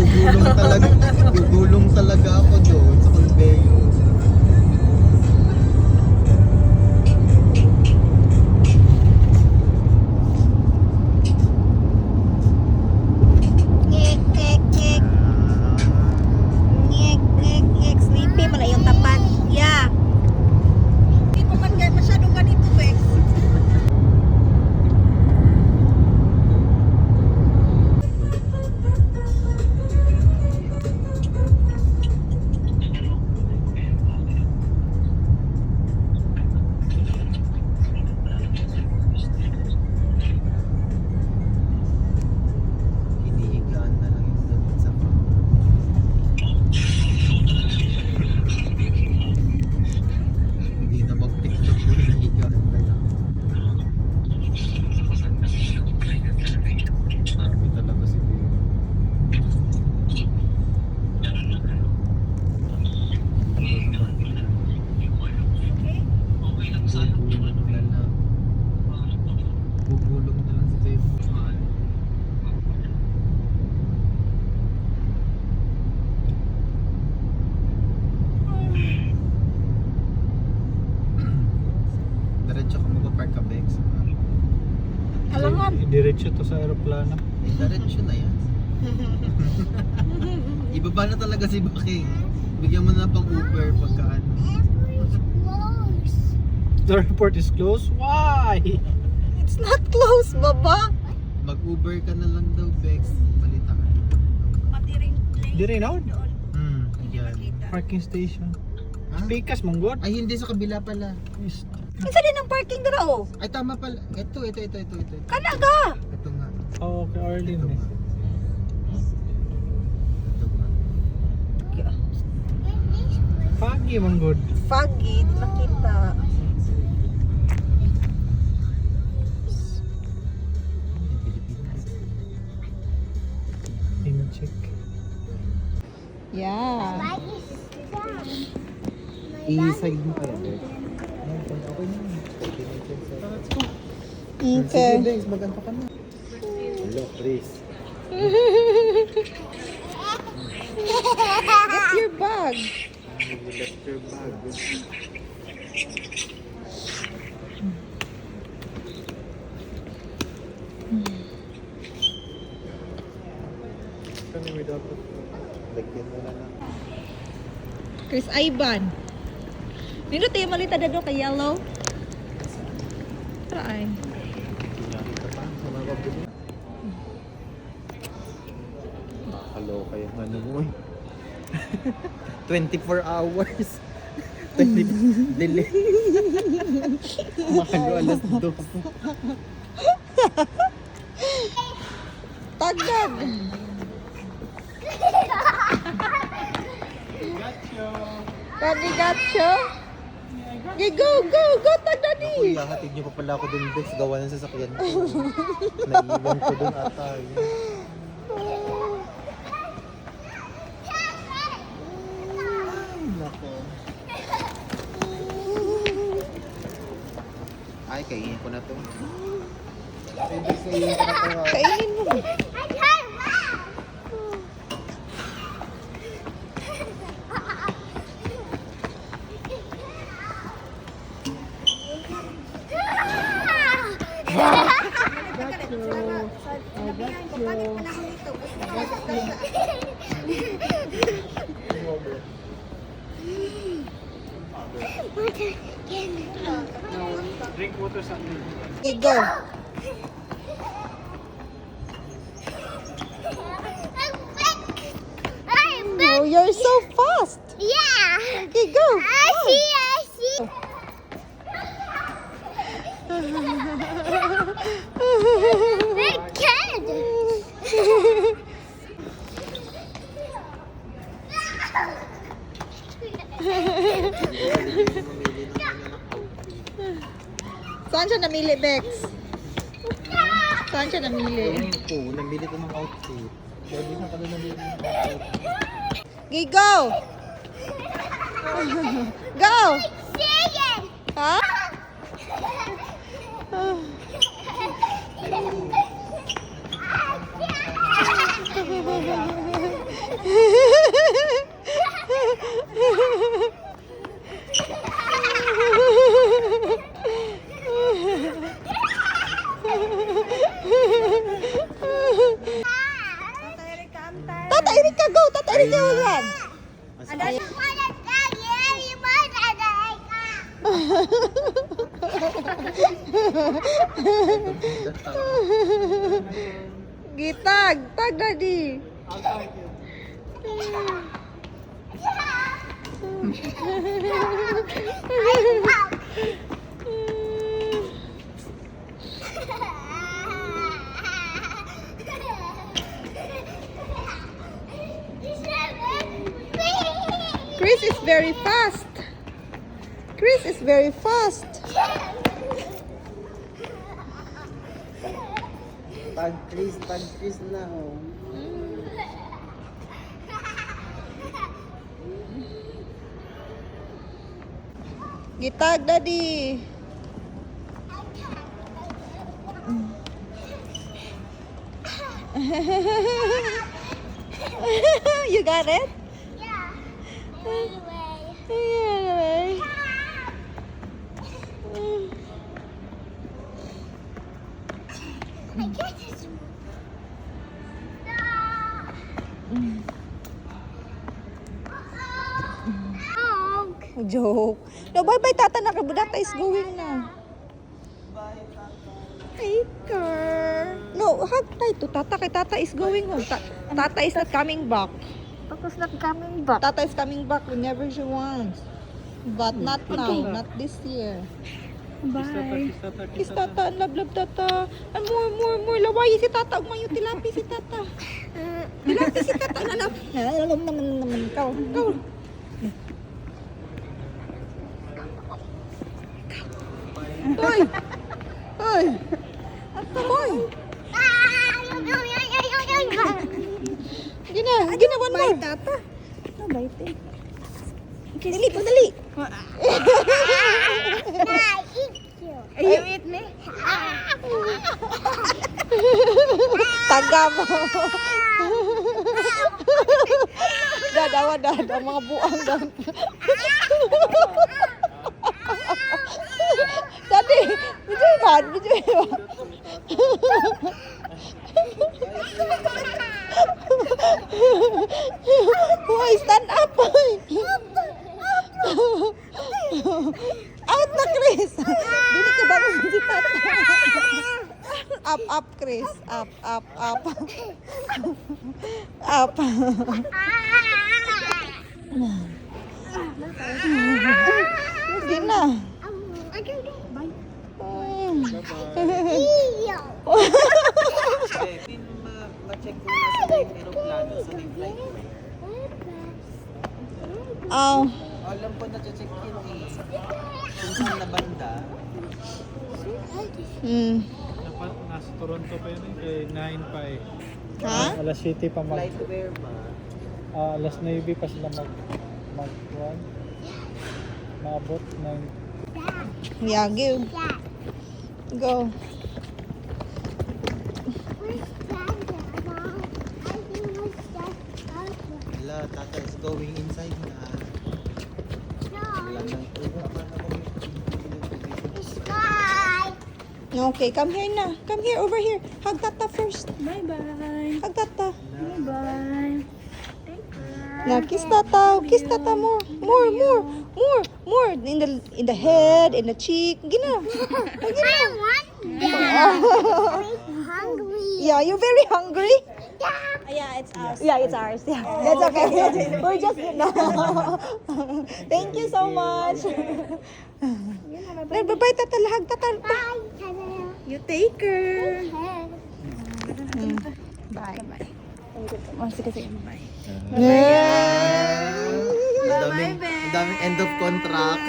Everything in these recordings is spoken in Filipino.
Gugulong talaga ako doon sa conveyor. Ngek, ngek, ngek. Ngek, ngek, ngek. Sleepy pala yung tapat. Yeah. Hindi ko man masyadong ganito, Bex. Hinihigaan na lang yung damit sa hindi na mag-tiktok ko, hinihigaan na lang. Marami talaga si Baby. Gugulong na lang. Gugulong na lang si Baby. Diretso ka magpapark ka, Bex. Alangan. Diretso to sa aeroplano. Eh, diretso na yan. Ibaba na talaga si Baking. Bigyan mo na pang Uber pagka ano. The airport is closed? Why? It's not close, baba. Mag-Uber ka na lang daw, Bex. Balita ka. Dire na? Yan. Parking station. Ha? Pikas, Monggod. Ay, hindi sa kabila pala. Isa din ang parking dira, oh. Ay, tama pala. Ito. Kanaga. Ito nga. Oh, kay Arlene. Ito Eh. nga. Ito nga. Foggy, Monggod. Foggy, di nakita. In-check. Yeah. I-side mo kaya, Bex. Okay na. Okay. Sige, Bex. Mag-anto ka na. Hello, Chris. Get your bag. You left your bag. Kano may dapat? Lagyan mo na lang. Chris Ivan. Nino tayo malita na doon kay Yellow? Try. Nakita pa sa mga kabili. Nakakaloka yung ano mo eh. 24 hours. 20 delay. Mahalo alas 2. Tagad. Daddy Gacho. Okay, go, tag daddy. Kuya, hatid niyo pa pala ako dun, Bex. Gawa ng sasakyan ko. Naiiwan ko dun ata. Nako. Ay, kainin ko na to. Ay, Bex, kainin ko na to. Kainin mo. Drink water sa atin. Okay, go. Oh, you're so fast. Yeah. Okay, go. I see. Big kid. Saan siya namili, Bex? Saan siya namili? Ito, namili ko ng outfit. Pwede na pala namili ng outfit. Okay, go. Go. Singing. Ha? Tata Erika, go! Tata Erika, ulan! Gitag! Tag, daddy! Chris is very fast. Chris is very fast. Pag-Chris na, oh. Gitag, daddy. You got it? Yeah. Yeah. I guess it's Joke. No, bye-bye, Tata. Nakabudata is going na. Taker. No, hug tayo to Tata. Kay Tata is going home. Tata is not coming back. Tata's not coming back. Tata is coming back whenever she wants. But not now. Not this year. Bye. Kiss Tata. Love Tata. And more. Lawayi si Tata. Umayo tilapi si Tata. Tilapi si Tata. Alam naman. Go. Hoy! Gina, one more. Tata. Bite. Dali. You eat me? Taga mo. Dada, mga buang dan. Daddy, medyo yun. Hoy, stand up. Out na, Chris. Dili ka bago si Tata. Up, Chris. Up. Hindi na. Ma-check ko na sa yung aeroplano, sa yung flight ko. Alam ko na check yun eh. Kung saan na banda. Nasa Toronto pa yun eh. 9 pa eh. Ha? Alas 7 pa Flight where ba? alas 9 pa sila maabot 9. Yeah, give. Go. Wala, Tata is going inside na. Wala nang Okay, come here na. Come here, over here. Hug Tata first. Bye-bye. Hug Tata. Bye-bye. Now kiss Tata. Kiss Tata more. More. In the head, in the cheek. Gina. I want that. I'm hungry. Yeah, you're very hungry. Yeah, it's ours. Yeah, it's ours. Yeah, that's okay. We're just Thank you so much. Bye-bye, Tata. Hug Tata. Bye. You take her. Bye. Bye. Oh, sige. Bye. Ang daming end of contract.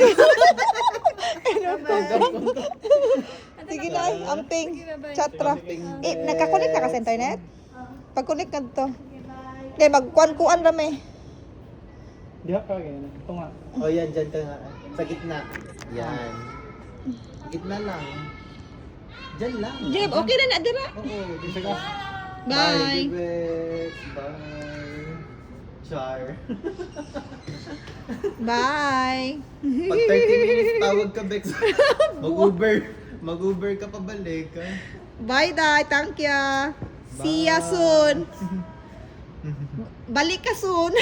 Sige na, amping. Chatra. Nagka-connect na ka sa internet? Pag-connect ka to. Hindi, magkuan-kuan rame. Di ka ganyan. Ito nga. O yan, dyan ka nga. Sa gitna. Yan. Gitna lang. Dyan lang. Jeb, okay na na, dira. Oo, dyan Sige. ka. Bye. Bye. Bye. Char. Bye! Pag 30 minutes tawag ka, Bex. Mag-Uber. Mag-Uber ka pabalik. Bye, Day. Thank you. See ya soon. Balik ka soon.